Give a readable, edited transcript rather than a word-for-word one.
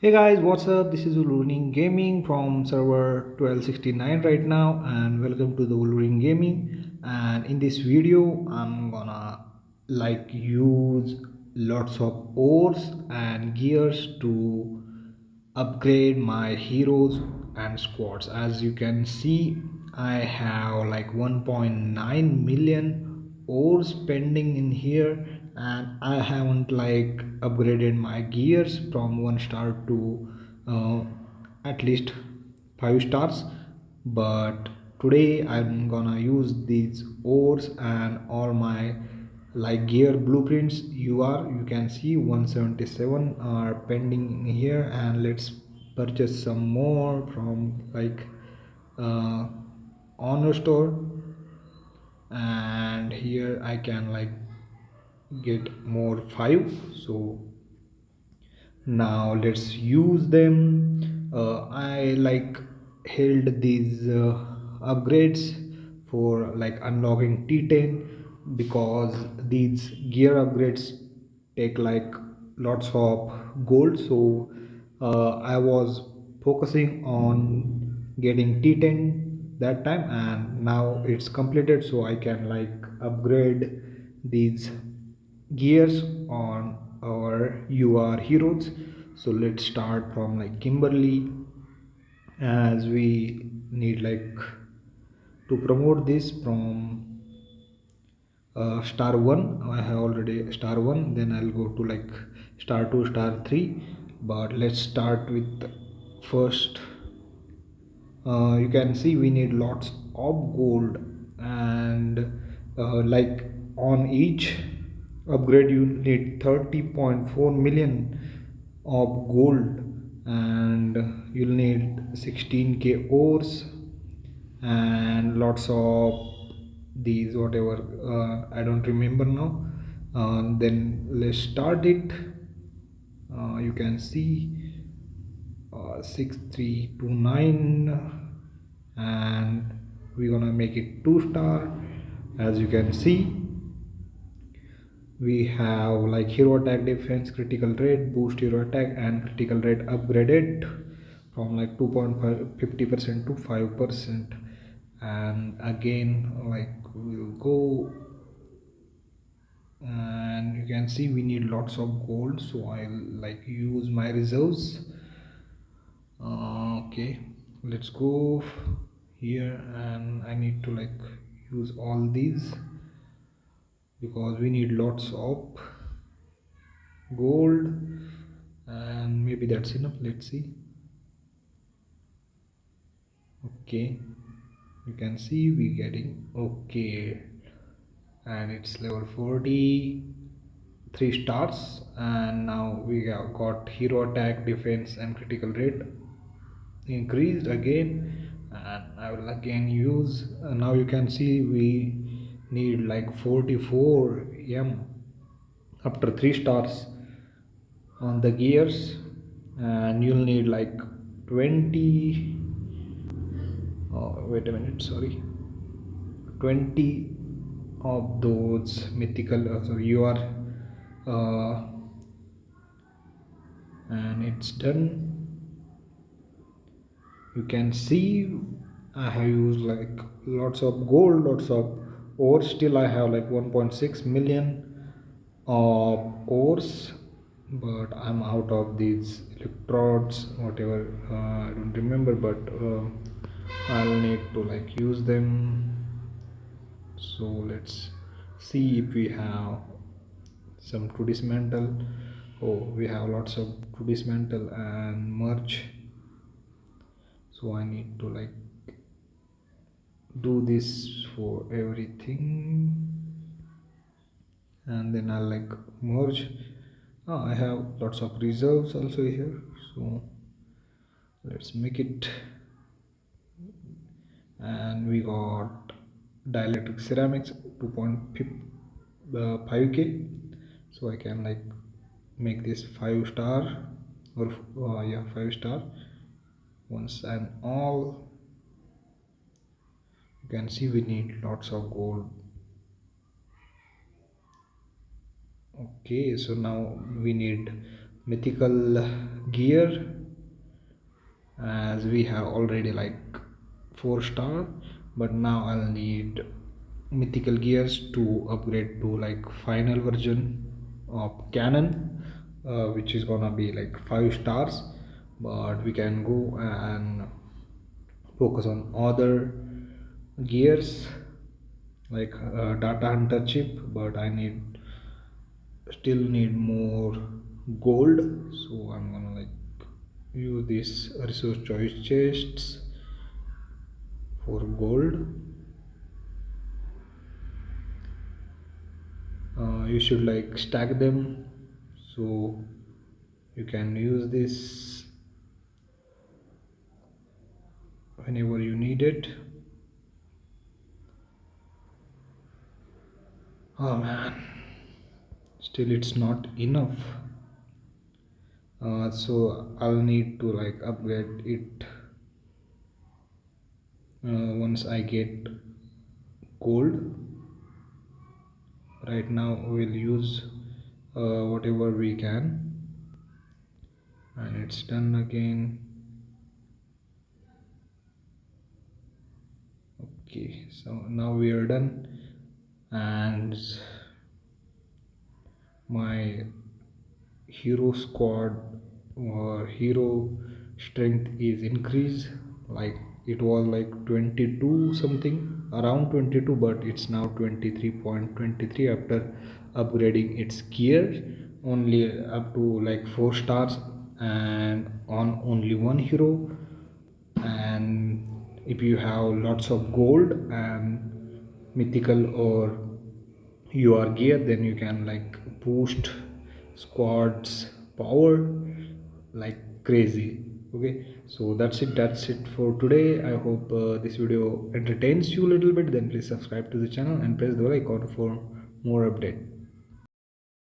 Hey guys, what's up? This is Wolverine Gaming from server 1269 right now, and welcome to the Wolverine Gaming. And in this video, I'm gonna use lots of ores and gears to upgrade my heroes and squads. As you can see, I have like 1.9 million ores pending in here, and I haven't upgraded my gears from 1 star to uh, at least 5 stars. But today I'm gonna use these ores and all my gear blueprints. You can see 177 are pending in here, and let's purchase some more from uh, honor store. And here I can get more 5, so now let's use them. I held these upgrades for unlocking T10, because these gear upgrades take lots of gold. So I was focusing on getting T10 that time, and now it's completed, so I can upgrade these gears on our UR heroes. So let's start from Kimberly, as we need to promote this from star 1. I have already star 1, then I'll go to star 2, star 3. But let's start with first. You can see we need lots of gold, and on each upgrade you need 30.4 million of gold, and you'll need 16k ores and lots of these whatever, I don't remember now. Then let's start it. You can see 6329, and we're gonna make it 2 star. As you can see, we have hero attack, defense, critical rate, boost hero attack and critical rate upgraded from 2.50% to 5%. And again, we'll go, and you can see we need lots of gold, so I'll use my reserves. Okay, let's go here, and I need to use all these because we need lots of gold, and maybe that's enough. Let's see. Okay, you can see we getting okay, and it's level 40, 3 stars. And now we have got hero attack, defense and critical rate increased again, and I will again use. Now you can see we need 44 m after 3 stars on the gears, and you'll need 20. Oh, wait a minute, sorry, 20 of those mythical, so you are uh, and it's done. You can see I have used lots of gold, lots of ore. Still I have 1.6 million of ores, but I'm out of these electrodes, whatever, I don't remember, but I'll need to use them. So let's see if we have some to dismantle. Oh, we have lots of to dismantle and merge, so I need to do this for everything, and then I'll merge. I have lots of reserves also here, so let's make it. And we got dielectric ceramics 2.5k, so I can make this 5 star, or yeah, 5 star once and all. You can see we need lots of gold. Okay, so now we need mythical gear, as we have already like 4 star, but now I'll need mythical gears to upgrade to like final version of cannon, which is gonna be like 5 stars. But we can go and focus on other gears like data hunter chip, but I still need more gold, so I'm gonna like use this resource choice chests for gold. You should like stack them so you can use this whenever you need it. Oh man, still it's not enough. So I'll need to like upgrade it once I get gold. Right now we'll use whatever we can, and it's done again. Okay, so now we are done, and my hero squad or hero strength is increased. Like it was like 22 something, around 22, but it's now 23.23 after upgrading its gear only up to like 4 stars and on only one hero. And if you have lots of gold and mythical or your gear, then you can like boost squads power like crazy. Okay, so that's it for today. I hope this video entertains you a little bit. Then please subscribe to the channel and press the bell icon for more update.